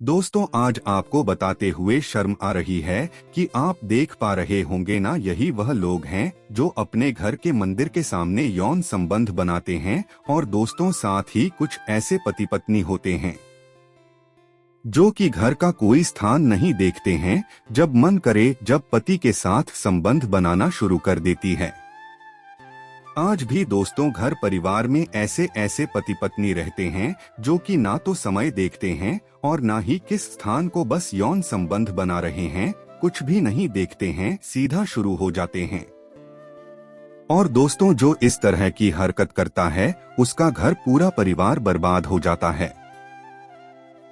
दोस्तों, आज आपको बताते हुए शर्म आ रही है कि आप देख पा रहे होंगे ना, यही वह लोग हैं जो अपने घर के मंदिर के सामने यौन संबंध बनाते हैं। और दोस्तों, साथ ही कुछ ऐसे पति पत्नी होते हैं जो कि घर का कोई स्थान नहीं देखते हैं। जब मन करे जब पति के साथ संबंध बनाना शुरू कर देती है। आज भी दोस्तों, घर परिवार में ऐसे ऐसे पति पत्नी रहते हैं जो कि ना तो समय देखते हैं और ना ही किस स्थान को, बस यौन संबंध बना रहे हैं, कुछ भी नहीं देखते हैं, सीधा शुरू हो जाते हैं। और दोस्तों, जो इस तरह की हरकत करता है उसका घर पूरा परिवार बर्बाद हो जाता है।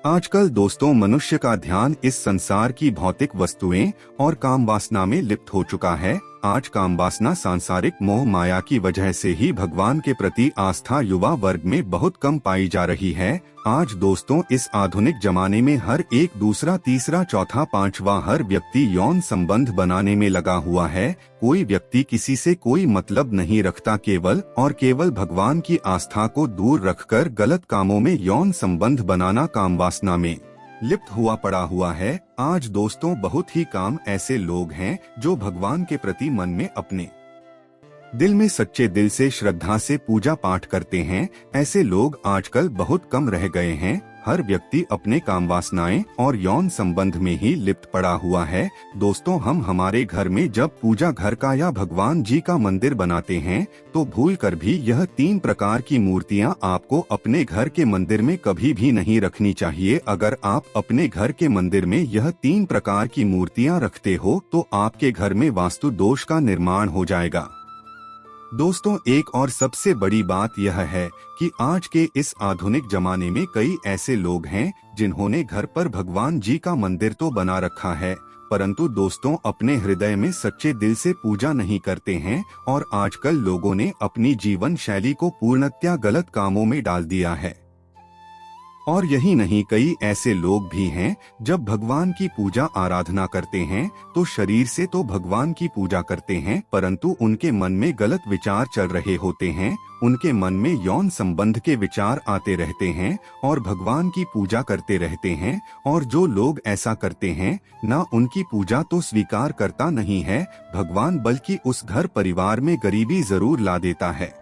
आजकल दोस्तों, मनुष्य का ध्यान इस संसार की भौतिक वस्तुएं और काम वासना में लिप्त हो चुका है। आज काम वासना, सांसारिक मोह माया की वजह से ही भगवान के प्रति आस्था युवा वर्ग में बहुत कम पाई जा रही है। आज दोस्तों, इस आधुनिक जमाने में हर एक दूसरा, तीसरा, चौथा, पांचवा हर व्यक्ति यौन संबंध बनाने में लगा हुआ है। कोई व्यक्ति किसी से कोई मतलब नहीं रखता, केवल और केवल भगवान की आस्था को दूर रखकर गलत कामों में यौन संबंध बनाना, काम वासना में लिप्त हुआ पड़ा हुआ है। आज दोस्तों, बहुत ही काम ऐसे लोग हैं जो भगवान के प्रति मन में अपने दिल में सच्चे दिल से श्रद्धा से पूजा पाठ करते हैं। ऐसे लोग आजकल बहुत कम रह गए हैं। हर व्यक्ति अपने काम वासनाएं और यौन संबंध में ही लिप्त पड़ा हुआ है। दोस्तों, हम हमारे घर में जब पूजा घर का या भगवान जी का मंदिर बनाते हैं तो भूल कर भी यह 3 प्रकार की मूर्तियां आपको अपने घर के मंदिर में कभी भी नहीं रखनी चाहिए। अगर आप अपने घर के मंदिर में यह 3 प्रकार की मूर्तियां रखते हो तो आपके घर में वास्तु दोष का निर्माण हो जाएगा। दोस्तों, एक और सबसे बड़ी बात यह है कि आज के इस आधुनिक जमाने में कई ऐसे लोग हैं जिन्होंने घर पर भगवान जी का मंदिर तो बना रखा है, परंतु दोस्तों, अपने हृदय में सच्चे दिल से पूजा नहीं करते हैं। और आजकल लोगों ने अपनी जीवन शैली को पूर्णतया गलत कामों में डाल दिया है। और यही नहीं, कई ऐसे लोग भी हैं जब भगवान की पूजा आराधना करते हैं तो शरीर से तो भगवान की पूजा करते हैं, परंतु उनके मन में गलत विचार चल रहे होते हैं। उनके मन में यौन संबंध के विचार आते रहते हैं और भगवान की पूजा करते रहते हैं। और जो लोग ऐसा करते हैं, ना उनकी पूजा तो स्वीकार करता नहीं है भगवान, बल्कि उस घर परिवार में गरीबी जरूर ला देता है।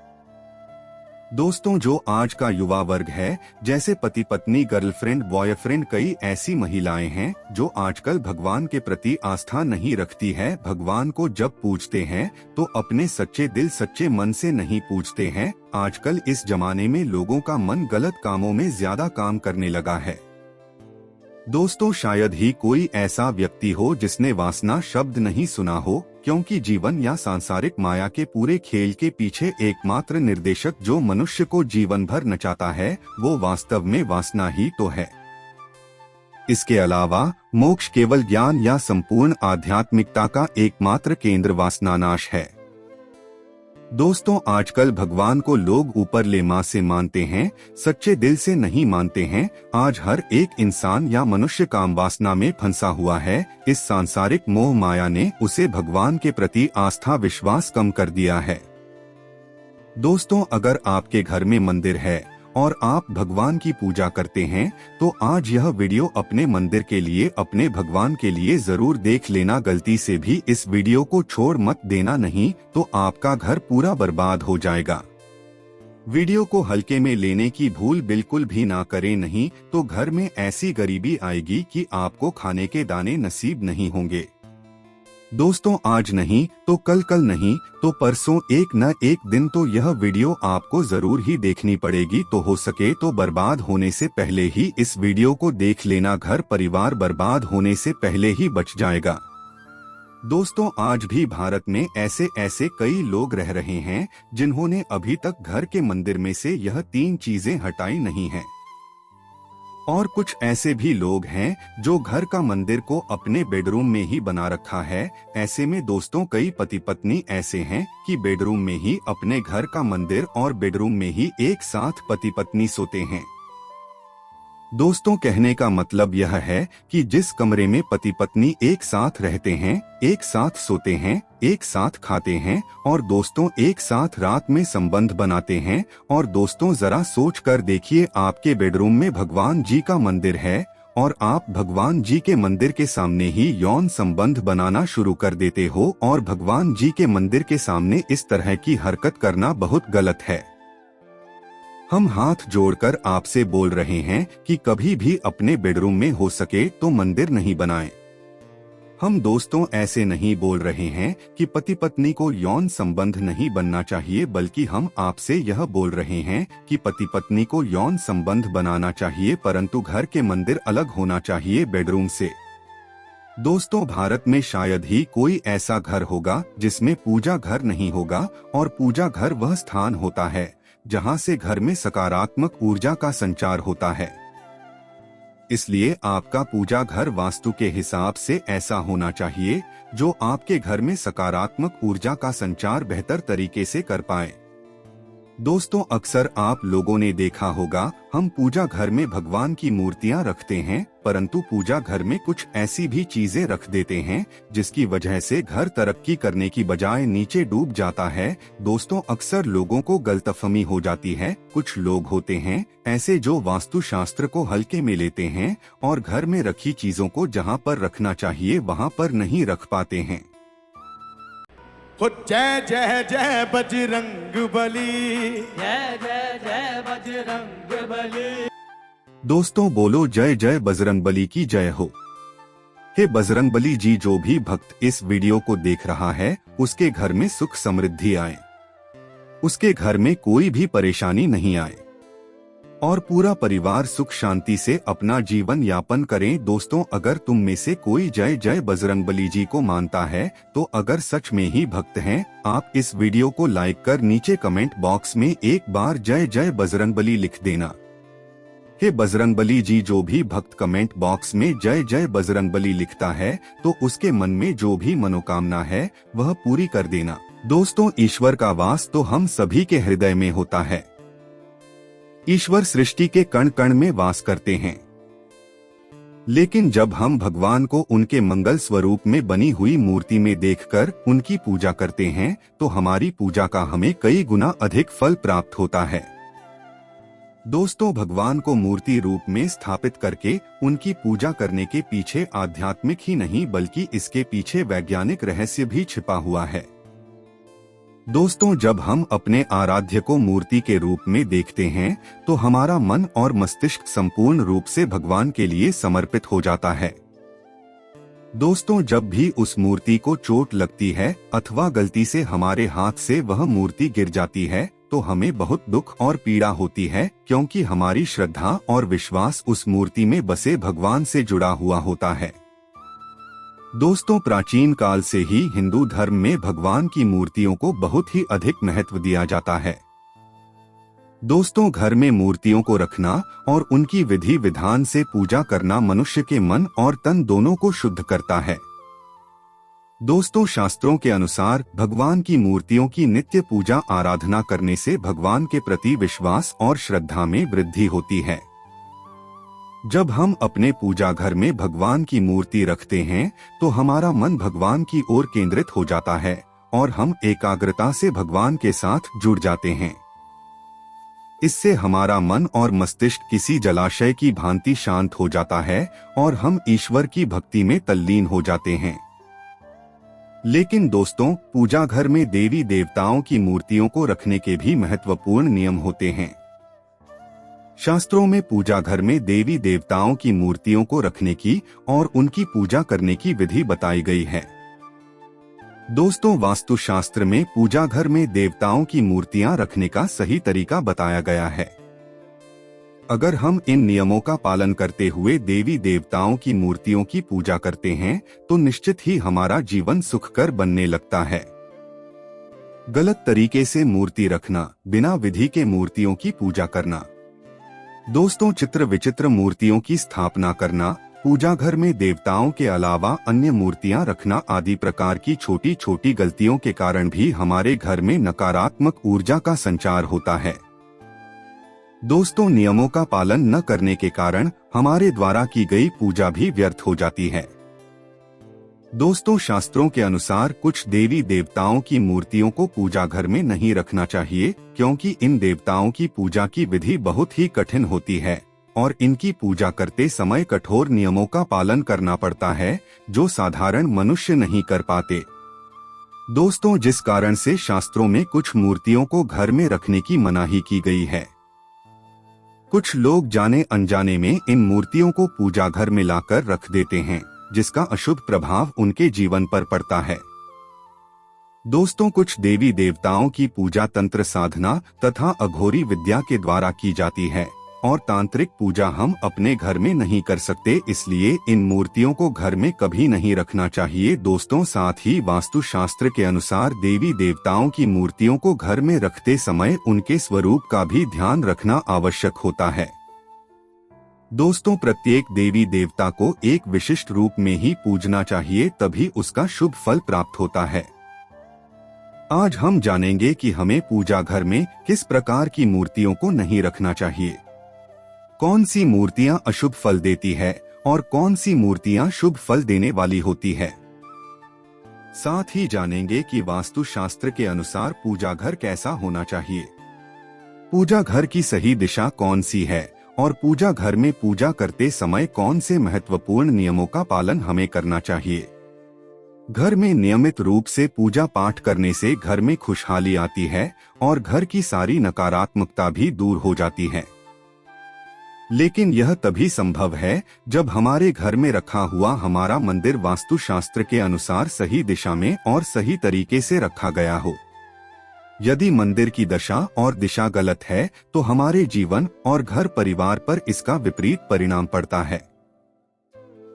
दोस्तों, जो आज का युवा वर्ग है, जैसे पति पत्नी, गर्लफ्रेंड, बॉयफ्रेंड, कई ऐसी महिलाएं हैं जो आजकल भगवान के प्रति आस्था नहीं रखती है। भगवान को जब पूजते हैं तो अपने सच्चे दिल सच्चे मन से नहीं पूजते हैं। आजकल इस जमाने में लोगों का मन गलत कामों में ज्यादा काम करने लगा है। दोस्तों, शायद ही कोई ऐसा व्यक्ति हो जिसने वासना शब्द नहीं सुना हो, क्योंकि जीवन या सांसारिक माया के पूरे खेल के पीछे एकमात्र निर्देशक जो मनुष्य को जीवन भर नचाता है वो वास्तव में वासना ही तो है। इसके अलावा मोक्ष केवल ज्ञान या संपूर्ण आध्यात्मिकता का एकमात्र केंद्र वासनानाश है। दोस्तों, आजकल भगवान को लोग ऊपर ले माँ से मानते हैं, सच्चे दिल से नहीं मानते हैं। आज हर एक इंसान या मनुष्य काम वासना में फंसा हुआ है। इस सांसारिक मोह माया ने उसे भगवान के प्रति आस्था विश्वास कम कर दिया है। दोस्तों, अगर आपके घर में मंदिर है और आप भगवान की पूजा करते हैं तो आज यह वीडियो अपने मंदिर के लिए, अपने भगवान के लिए जरूर देख लेना। गलती से भी इस वीडियो को छोड़ मत देना, नहीं तो आपका घर पूरा बर्बाद हो जाएगा। वीडियो को हल्के में लेने की भूल बिल्कुल भी ना करें, नहीं तो घर में ऐसी गरीबी आएगी कि आपको खाने के दाने नसीब नहीं होंगे। दोस्तों, आज नहीं तो कल, कल नहीं तो परसों, एक न एक दिन तो यह वीडियो आपको जरूर ही देखनी पड़ेगी। तो हो सके तो बर्बाद होने से पहले ही इस वीडियो को देख लेना, घर परिवार बर्बाद होने से पहले ही बच जाएगा। दोस्तों, आज भी भारत में ऐसे ऐसे कई लोग रह रहे हैं जिन्होंने अभी तक घर के मंदिर में से यह 3 चीजें हटाई नहीं हैं। और कुछ ऐसे भी लोग हैं जो घर का मंदिर को अपने बेडरूम में ही बना रखा है। ऐसे में दोस्तों, कई पति पत्नी ऐसे हैं कि बेडरूम में ही, अपने घर का मंदिर और बेडरूम में ही एक साथ पति पत्नी सोते हैं। दोस्तों, कहने का मतलब यह है कि जिस कमरे में पति पत्नी एक साथ रहते हैं, एक साथ सोते हैं, एक साथ खाते हैं और दोस्तों एक साथ रात में संबंध बनाते हैं, और दोस्तों जरा सोच कर देखिए, आपके बेडरूम में भगवान जी का मंदिर है और आप भगवान जी के मंदिर के सामने ही यौन संबंध बनाना शुरू कर देते हो और भगवान जी के मंदिर के सामने इस तरह की हरकत करना बहुत गलत है। हम हाथ जोड़कर आपसे बोल रहे हैं कि कभी भी अपने बेडरूम में हो सके तो मंदिर नहीं बनाएं। हम दोस्तों ऐसे नहीं बोल रहे हैं कि पति पत्नी को यौन संबंध नहीं बनना चाहिए, बल्कि हम आपसे यह बोल रहे हैं कि पति पत्नी को यौन संबंध बनाना चाहिए, परंतु घर के मंदिर अलग होना चाहिए बेडरूम से। दोस्तों, भारत में शायद ही कोई ऐसा घर होगा जिसमें पूजा घर नहीं होगा, और पूजा घर वह स्थान होता है जहां से घर में सकारात्मक ऊर्जा का संचार होता है। इसलिए आपका पूजा घर वास्तु के हिसाब से ऐसा होना चाहिए जो आपके घर में सकारात्मक ऊर्जा का संचार बेहतर तरीके से कर पाए। दोस्तों, अक्सर आप लोगों ने देखा होगा हम पूजा घर में भगवान की मूर्तियां रखते हैं, परंतु पूजा घर में कुछ ऐसी भी चीजें रख देते हैं जिसकी वजह से घर तरक्की करने की बजाय नीचे डूब जाता है। दोस्तों, अक्सर लोगों को गलतफहमी हो जाती है। कुछ लोग होते हैं ऐसे जो वास्तु शास्त्र को हल्के में लेते हैं और घर में रखी चीजों को जहां पर रखना चाहिए वहां पर नहीं रख पाते हैं। जय जय जय बजरंग बली, जय जय जय बजरंग बली। दोस्तों, बोलो जय जय बजरंगबली की जय हो। हे बजरंगबली जी, जो भी भक्त इस वीडियो को देख रहा है उसके घर में सुख समृद्धि आए, उसके घर में कोई भी परेशानी नहीं आए और पूरा परिवार सुख शांति से अपना जीवन यापन करें। दोस्तों, अगर तुम में से कोई जय जय बजरंगबली जी को मानता है तो अगर सच में ही भक्त हैं, आप इस वीडियो को लाइक कर नीचे कमेंट बॉक्स में एक बार जय जय बजरंगबली लिख देना। हे बजरंगबली जी, जो भी भक्त कमेंट बॉक्स में जय जय बजरंगबली लिखता है तो उसके मन में जो भी मनोकामना है वह पूरी कर देना। दोस्तों, ईश्वर का वास तो हम सभी के हृदय में होता है। ईश्वर सृष्टि के कण कण में वास करते हैं, लेकिन जब हम भगवान को उनके मंगल स्वरूप में बनी हुई मूर्ति में देखकर उनकी पूजा करते हैं तो हमारी पूजा का हमें कई गुना अधिक फल प्राप्त होता है। दोस्तों, भगवान को मूर्ति रूप में स्थापित करके उनकी पूजा करने के पीछे आध्यात्मिक ही नहीं बल्कि इसके पीछे वैज्ञानिक रहस्य भी छिपा हुआ है। दोस्तों, जब हम अपने आराध्य को मूर्ति के रूप में देखते हैं तो हमारा मन और मस्तिष्क संपूर्ण रूप से भगवान के लिए समर्पित हो जाता है। दोस्तों, जब भी उस मूर्ति को चोट लगती है अथवा गलती से हमारे हाथ से वह मूर्ति गिर जाती है तो हमें बहुत दुख और पीड़ा होती है, क्योंकि हमारी श्रद्धा और विश्वास उस मूर्ति में बसे भगवान से जुड़ा हुआ होता है। दोस्तों, प्राचीन काल से ही हिंदू धर्म में भगवान की मूर्तियों को बहुत ही अधिक महत्व दिया जाता है। दोस्तों, घर में मूर्तियों को रखना और उनकी विधि विधान से पूजा करना मनुष्य के मन और तन दोनों को शुद्ध करता है। दोस्तों, शास्त्रों के अनुसार भगवान की मूर्तियों की नित्य पूजा आराधना करने से भगवान के प्रति विश्वास और श्रद्धा में वृद्धि होती है। जब हम अपने पूजा घर में भगवान की मूर्ति रखते हैं तो हमारा मन भगवान की ओर केंद्रित हो जाता है और हम एकाग्रता से भगवान के साथ जुड़ जाते हैं। इससे हमारा मन और मस्तिष्क किसी जलाशय की भांति शांत हो जाता है और हम ईश्वर की भक्ति में तल्लीन हो जाते हैं। लेकिन दोस्तों, पूजा घर में देवी देवताओं की मूर्तियों को रखने के भी महत्वपूर्ण नियम होते हैं। शास्त्रों में पूजा घर में देवी देवताओं की मूर्तियों को रखने की और उनकी पूजा करने की विधि बताई गई है। दोस्तों, वास्तु शास्त्र में पूजा घर में देवताओं की मूर्तियां रखने का सही तरीका बताया गया है। अगर हम इन नियमों का पालन करते हुए देवी देवताओं की मूर्तियों की पूजा करते हैं तो निश्चित ही हमारा जीवन सुखकर बनने लगता है। गलत तरीके से मूर्ति रखना, बिना विधि के मूर्तियों की पूजा करना। दोस्तों, चित्र विचित्र मूर्तियों की स्थापना करना, पूजा घर में देवताओं के अलावा अन्य मूर्तियां रखना आदि प्रकार की छोटी छोटी गलतियों के कारण भी हमारे घर में नकारात्मक ऊर्जा का संचार होता है। दोस्तों, नियमों का पालन न करने के कारण हमारे द्वारा की गई पूजा भी व्यर्थ हो जाती है। दोस्तों, शास्त्रों के अनुसार कुछ देवी देवताओं की मूर्तियों को पूजा घर में नहीं रखना चाहिए, क्योंकि इन देवताओं की पूजा की विधि बहुत ही कठिन होती है और इनकी पूजा करते समय कठोर नियमों का पालन करना पड़ता है जो साधारण मनुष्य नहीं कर पाते। दोस्तों, जिस कारण से शास्त्रों में कुछ मूर्तियों को घर में रखने की मनाही की गई है। कुछ लोग जाने अनजाने में इन मूर्तियों को पूजा घर में लाकर रख देते हैं, जिसका अशुभ प्रभाव उनके जीवन पर पड़ता है। दोस्तों, कुछ देवी देवताओं की पूजा तंत्र साधना तथा अघोरी विद्या के द्वारा की जाती है और तांत्रिक पूजा हम अपने घर में नहीं कर सकते, इसलिए इन मूर्तियों को घर में कभी नहीं रखना चाहिए। दोस्तों, साथ ही वास्तु शास्त्र के अनुसार देवी देवताओं की मूर्तियों को घर में रखते समय उनके स्वरूप का भी ध्यान रखना आवश्यक होता है। दोस्तों, प्रत्येक देवी देवता को एक विशिष्ट रूप में ही पूजना चाहिए, तभी उसका शुभ फल प्राप्त होता है। आज हम जानेंगे कि हमें पूजा घर में किस प्रकार की मूर्तियों को नहीं रखना चाहिए, कौन सी मूर्तियां अशुभ फल देती है और कौन सी मूर्तियां शुभ फल देने वाली होती है। साथ ही जानेंगे कि वास्तु शास्त्र के अनुसार पूजा घर कैसा होना चाहिए, पूजा घर की सही दिशा कौन सी है और पूजा घर में पूजा करते समय कौन से महत्वपूर्ण नियमों का पालन हमें करना चाहिए। घर में नियमित रूप से पूजा पाठ करने से घर में खुशहाली आती है और घर की सारी नकारात्मकता भी दूर हो जाती है। लेकिन यह तभी संभव है जब हमारे घर में रखा हुआ हमारा मंदिर वास्तु शास्त्र के अनुसार सही दिशा में और सही तरीके से रखा गया हो। यदि मंदिर की दशा और दिशा गलत है तो हमारे जीवन और घर परिवार पर इसका विपरीत परिणाम पड़ता है।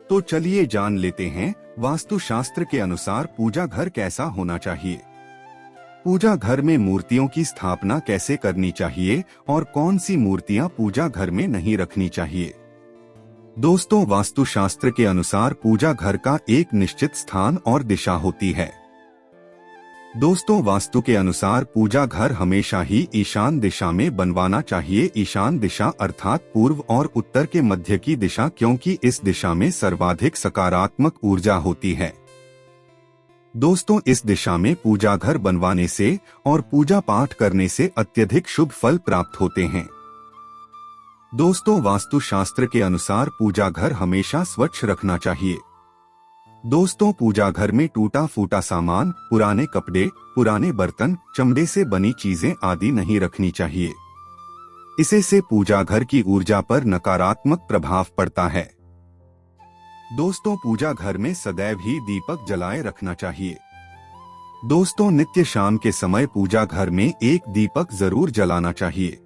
तो चलिए जान लेते हैं वास्तु शास्त्र के अनुसार पूजा घर कैसा होना चाहिए, पूजा घर में मूर्तियों की स्थापना कैसे करनी चाहिए और कौन सी मूर्तियां पूजा घर में नहीं रखनी चाहिए। दोस्तों, वास्तु शास्त्र के अनुसार पूजा घर का एक निश्चित स्थान और दिशा होती है। दोस्तों, वास्तु के अनुसार पूजा घर हमेशा ही ईशान दिशा में बनवाना चाहिए। ईशान दिशा अर्थात पूर्व और उत्तर के मध्य की दिशा, क्योंकि इस दिशा में सर्वाधिक सकारात्मक ऊर्जा होती है। दोस्तों, इस दिशा में पूजा घर बनवाने से और पूजा पाठ करने से अत्यधिक शुभ फल प्राप्त होते हैं। दोस्तों, वास्तु शास्त्र के अनुसार पूजा घर हमेशा स्वच्छ रखना चाहिए। दोस्तों, पूजा घर में टूटा फूटा सामान, पुराने कपड़े, पुराने बर्तन, चमड़े से बनी चीजें आदि नहीं रखनी चाहिए। इसे से पूजा घर की ऊर्जा पर नकारात्मक प्रभाव पड़ता है। दोस्तों, पूजा घर में सदैव ही दीपक जलाए रखना चाहिए। दोस्तों, नित्य शाम के समय पूजा घर में एक दीपक जरूर जलाना चाहिए।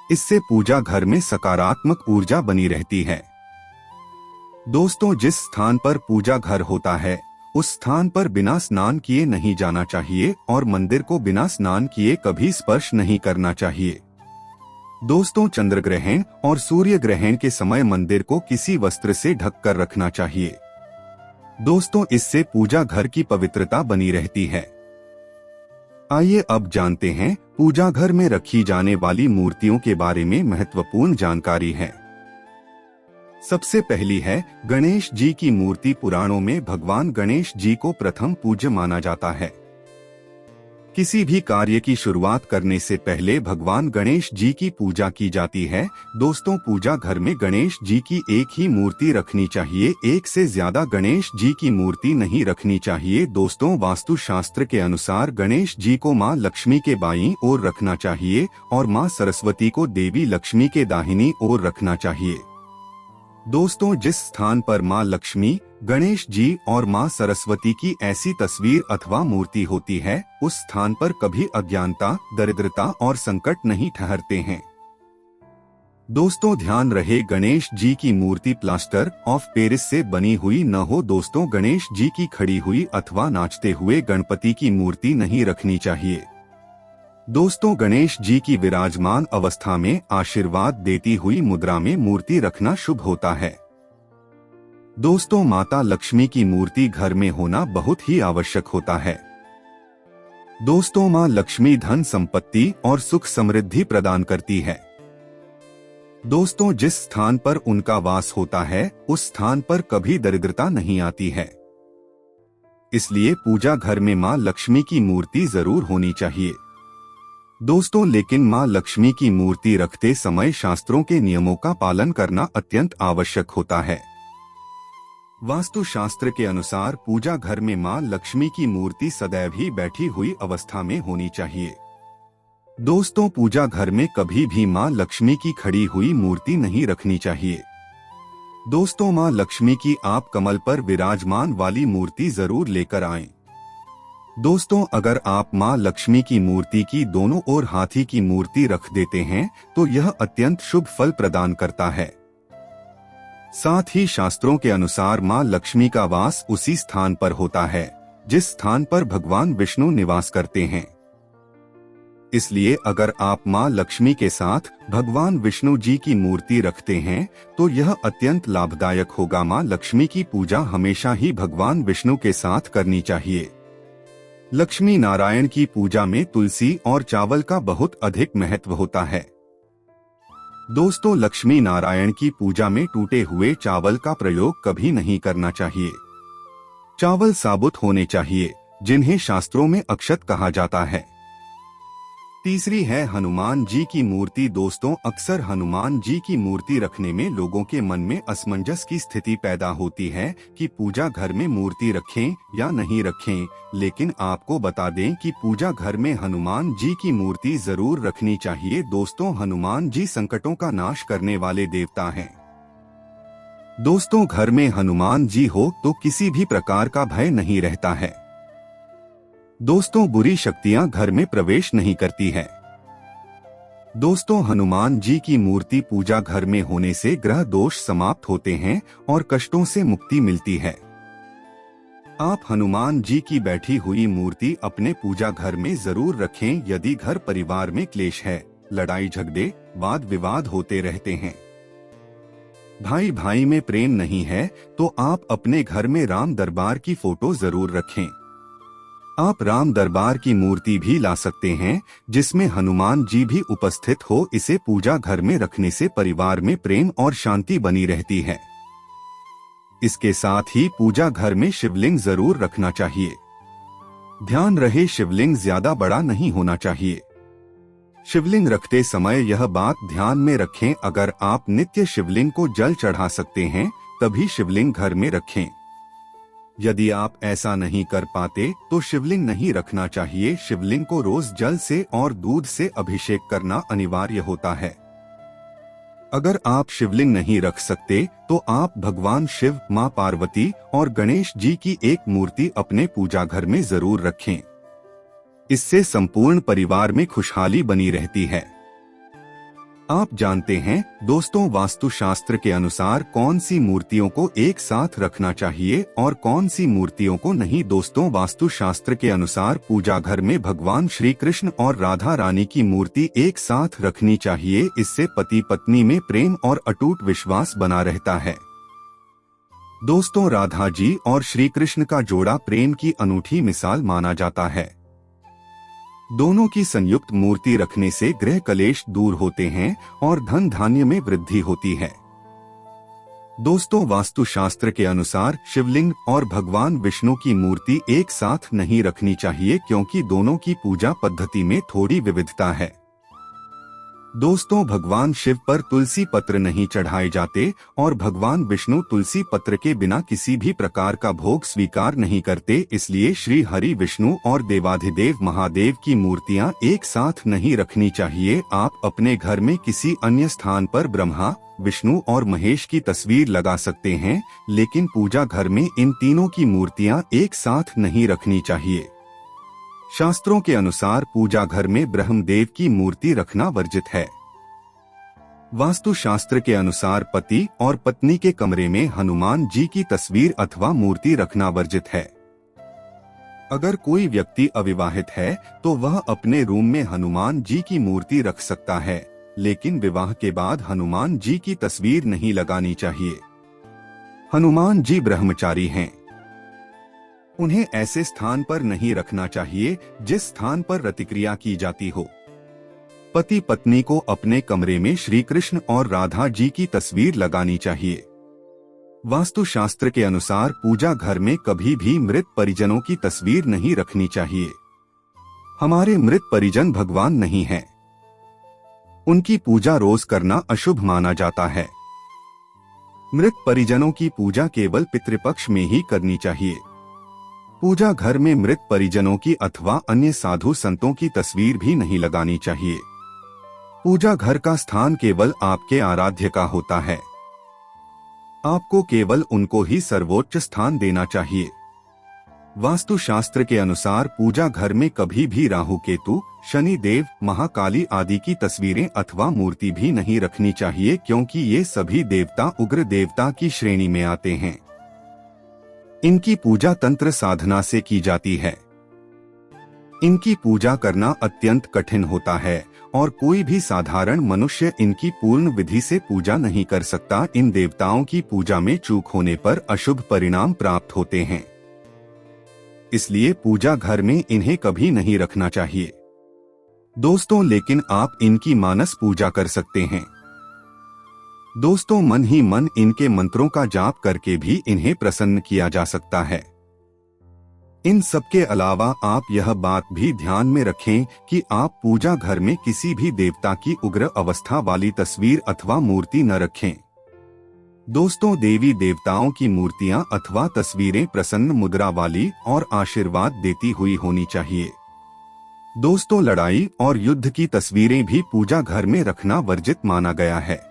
इससे पूजा घर में सकारात्मक ऊर्जा बनी रहती है। दोस्तों, जिस स्थान पर पूजा घर होता है उस स्थान पर बिना स्नान किए नहीं जाना चाहिए और मंदिर को बिना स्नान किए कभी स्पर्श नहीं करना चाहिए। दोस्तों, चंद्र ग्रहण और सूर्य ग्रहण के समय मंदिर को किसी वस्त्र से ढककर रखना चाहिए। दोस्तों, इससे पूजा घर की पवित्रता बनी रहती है। आइए अब जानते हैं पूजा घर में रखी जाने वाली मूर्तियों के बारे में महत्वपूर्ण जानकारी है। सबसे पहली है गणेश जी की मूर्ति। पुराणों में भगवान गणेश जी को प्रथम पूज्य माना जाता है। किसी भी कार्य की शुरुआत करने से पहले भगवान गणेश जी की पूजा की जाती है। दोस्तों, पूजा घर में गणेश जी की एक ही मूर्ति रखनी चाहिए, एक से ज्यादा गणेश जी की मूर्ति नहीं रखनी चाहिए। दोस्तों, वास्तु शास्त्र के अनुसार गणेश जी को मां लक्ष्मी के बाईं ओर रखना चाहिए और मां सरस्वती को देवी लक्ष्मी के दाहिनी ओर रखना चाहिए। दोस्तों, जिस स्थान पर मां लक्ष्मी, गणेश जी और मां सरस्वती की ऐसी तस्वीर अथवा मूर्ति होती है उस स्थान पर कभी अज्ञानता, दरिद्रता और संकट नहीं ठहरते हैं। दोस्तों, ध्यान रहे गणेश जी की मूर्ति प्लास्टर ऑफ पेरिस से बनी हुई न हो। दोस्तों, गणेश जी की खड़ी हुई अथवा नाचते हुए गणपति की मूर्ति नहीं रखनी चाहिए। दोस्तों, गणेश जी की विराजमान अवस्था में आशीर्वाद देती हुई मुद्रा में मूर्ति रखना शुभ होता है। दोस्तों, माता लक्ष्मी की मूर्ति घर में होना बहुत ही आवश्यक होता है। दोस्तों, मां लक्ष्मी धन संपत्ति और सुख समृद्धि प्रदान करती है। दोस्तों, जिस स्थान पर उनका वास होता है उस स्थान पर कभी दरिद्रता नहीं आती है। इसलिए पूजा घर में मां लक्ष्मी की मूर्ति जरूर होनी चाहिए। दोस्तों, लेकिन माँ लक्ष्मी की मूर्ति रखते समय शास्त्रों के नियमों का पालन करना अत्यंत आवश्यक होता है। वास्तु शास्त्र के अनुसार पूजा घर में माँ लक्ष्मी की मूर्ति सदैव ही बैठी हुई अवस्था में होनी चाहिए। दोस्तों, पूजा घर में कभी भी माँ लक्ष्मी की खड़ी हुई मूर्ति नहीं रखनी चाहिए। दोस्तों, माँ लक्ष्मी की आप कमल पर विराजमान वाली मूर्ति जरूर लेकर आएं। दोस्तों, अगर आप माँ लक्ष्मी की मूर्ति की दोनों ओर हाथी की मूर्ति रख देते हैं तो यह अत्यंत शुभ फल प्रदान करता है। साथ ही शास्त्रों के अनुसार माँ लक्ष्मी का वास उसी स्थान पर होता है जिस स्थान पर भगवान विष्णु निवास करते हैं। इसलिए अगर आप माँ लक्ष्मी के साथ भगवान विष्णु जी की मूर्ति रखते हैं तो यह अत्यंत लाभदायक होगा। माँ लक्ष्मी की पूजा हमेशा ही भगवान विष्णु के साथ करनी चाहिए। लक्ष्मी नारायण की पूजा में तुलसी और चावल का बहुत अधिक महत्व होता है। दोस्तों, लक्ष्मी नारायण की पूजा में टूटे हुए चावल का प्रयोग कभी नहीं करना चाहिए। चावल साबुत होने चाहिए, जिन्हें शास्त्रों में अक्षत कहा जाता है। तीसरी है हनुमान जी की मूर्ति। दोस्तों, अक्सर हनुमान जी की मूर्ति रखने में लोगों के मन में असमंजस की स्थिति पैदा होती है कि पूजा घर में मूर्ति रखें या नहीं रखें, लेकिन आपको बता दें कि पूजा घर में हनुमान जी की मूर्ति जरूर रखनी चाहिए। दोस्तों, हनुमान जी संकटों का नाश करने वाले देवता हैं। दोस्तों, घर में हनुमान जी हो तो किसी भी प्रकार का भय नहीं रहता है। दोस्तों, बुरी शक्तियां घर में प्रवेश नहीं करती है। दोस्तों, हनुमान जी की मूर्ति पूजा घर में होने से ग्रह दोष समाप्त होते हैं और कष्टों से मुक्ति मिलती है। आप हनुमान जी की बैठी हुई मूर्ति अपने पूजा घर में जरूर रखें। यदि घर परिवार में क्लेश है, लड़ाई झगड़े, वाद विवाद होते रहते हैं, भाई भाई में प्रेम नहीं है, तो आप अपने घर में राम दरबार की फोटो जरूर रखें। आप राम दरबार की मूर्ति भी ला सकते हैं जिसमें हनुमान जी भी उपस्थित हो। इसे पूजा घर में रखने से परिवार में प्रेम और शांति बनी रहती है। इसके साथ ही पूजा घर में शिवलिंग जरूर रखना चाहिए। ध्यान रहे, शिवलिंग ज्यादा बड़ा नहीं होना चाहिए। शिवलिंग रखते समय यह बात ध्यान में रखें, अगर आप नित्य शिवलिंग को जल चढ़ा सकते हैं तभी शिवलिंग घर में रखें। यदि आप ऐसा नहीं कर पाते तो शिवलिंग नहीं रखना चाहिए। शिवलिंग को रोज जल से और दूध से अभिषेक करना अनिवार्य होता है। अगर आप शिवलिंग नहीं रख सकते तो आप भगवान शिव, मां पार्वती और गणेश जी की एक मूर्ति अपने पूजा घर में जरूर रखें। इससे संपूर्ण परिवार में खुशहाली बनी रहती है। आप जानते हैं दोस्तों, वास्तु शास्त्र के अनुसार कौन सी मूर्तियों को एक साथ रखना चाहिए और कौन सी मूर्तियों को नहीं। दोस्तों, वास्तु शास्त्र के अनुसार पूजा घर में भगवान श्री कृष्ण और राधा रानी की मूर्ति एक साथ रखनी चाहिए। इससे पति पत्नी में प्रेम और अटूट विश्वास बना रहता है। दोस्तों, राधा जी और श्री कृष्ण का जोड़ा प्रेम की अनूठी मिसाल माना जाता है। दोनों की संयुक्त मूर्ति रखने से ग्रह कलेश दूर होते हैं और धन धान्य में वृद्धि होती है। दोस्तों, वास्तु शास्त्र के अनुसार शिवलिंग और भगवान विष्णु की मूर्ति एक साथ नहीं रखनी चाहिए क्योंकि दोनों की पूजा पद्धति में थोड़ी विविधता है। दोस्तों, भगवान शिव पर तुलसी पत्र नहीं चढ़ाए जाते और भगवान विष्णु तुलसी पत्र के बिना किसी भी प्रकार का भोग स्वीकार नहीं करते। इसलिए श्री हरि विष्णु और देवाधिदेव महादेव की मूर्तियां एक साथ नहीं रखनी चाहिए। आप अपने घर में किसी अन्य स्थान पर ब्रह्मा, विष्णु और महेश की तस्वीर लगा सकते हैं, लेकिन पूजा घर में इन तीनों की मूर्तियां एक साथ नहीं रखनी चाहिए। शास्त्रों के अनुसार पूजा घर में ब्रह्मदेव की मूर्ति रखना वर्जित है। वास्तु शास्त्र के अनुसार पति और पत्नी के कमरे में हनुमान जी की तस्वीर अथवा मूर्ति रखना वर्जित है। अगर कोई व्यक्ति अविवाहित है तो वह अपने रूम में हनुमान जी की मूर्ति रख सकता है, लेकिन विवाह के बाद हनुमान जी की तस्वीर नहीं लगानी चाहिए। हनुमान जी ब्रह्मचारी हैं। उन्हें ऐसे स्थान पर नहीं रखना चाहिए जिस स्थान पर रतिक्रिया की जाती हो। पति पत्नी को अपने कमरे में श्री कृष्ण और राधा जी की तस्वीर लगानी चाहिए। वास्तु शास्त्र के अनुसार पूजा घर में कभी भी मृत परिजनों की तस्वीर नहीं रखनी चाहिए। हमारे मृत परिजन भगवान नहीं हैं। उनकी पूजा रोज करना अशुभ माना जाता है। मृत परिजनों की पूजा केवल पितृपक्ष में ही करनी चाहिए। पूजा घर में मृत परिजनों की अथवा अन्य साधु संतों की तस्वीर भी नहीं लगानी चाहिए। पूजा घर का स्थान केवल आपके आराध्य का होता है। आपको केवल उनको ही सर्वोच्च स्थान देना चाहिए। वास्तुशास्त्र के अनुसार पूजा घर में कभी भी राहु केतु, शनि देव, महाकाली आदि की तस्वीरें अथवा मूर्ति भी नहीं रखनी चाहिए, क्योंकि ये सभी देवता उग्र देवता की श्रेणी में आते हैं। इनकी पूजा तंत्र साधना से की जाती है। इनकी पूजा करना अत्यंत कठिन होता है और कोई भी साधारण मनुष्य इनकी पूर्ण विधि से पूजा नहीं कर सकता। इन देवताओं की पूजा में चूक होने पर अशुभ परिणाम प्राप्त होते हैं। इसलिए पूजा घर में इन्हें कभी नहीं रखना चाहिए। दोस्तों, लेकिन आप इनकी मानस पूजा कर सकते हैं। दोस्तों, मन ही मन इनके मंत्रों का जाप करके भी इन्हें प्रसन्न किया जा सकता है। इन सब के अलावा आप यह बात भी ध्यान में रखें कि आप पूजा घर में किसी भी देवता की उग्र अवस्था वाली तस्वीर अथवा मूर्ति न रखें। दोस्तों, देवी देवताओं की मूर्तियां अथवा तस्वीरें प्रसन्न मुद्रा वाली और आशीर्वाद देती हुई होनी चाहिए। दोस्तों, लड़ाई और युद्ध की तस्वीरें भी पूजा घर में रखना वर्जित माना गया है।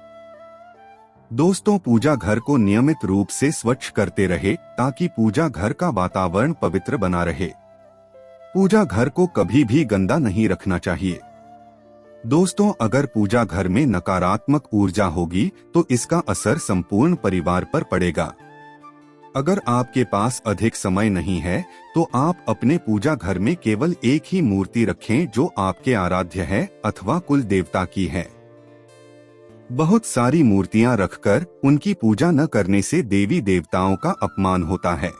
दोस्तों, पूजा घर को नियमित रूप से स्वच्छ करते रहे ताकि पूजा घर का वातावरण पवित्र बना रहे। पूजा घर को कभी भी गंदा नहीं रखना चाहिए। दोस्तों, अगर पूजा घर में नकारात्मक ऊर्जा होगी तो इसका असर संपूर्ण परिवार पर पड़ेगा। अगर आपके पास अधिक समय नहीं है तो आप अपने पूजा घर में केवल एक ही मूर्ति रखें जो आपके आराध्य है अथवा कुल देवता की है। बहुत सारी मूर्तियां रखकर उनकी पूजा न करने से देवी देवताओं का अपमान होता है।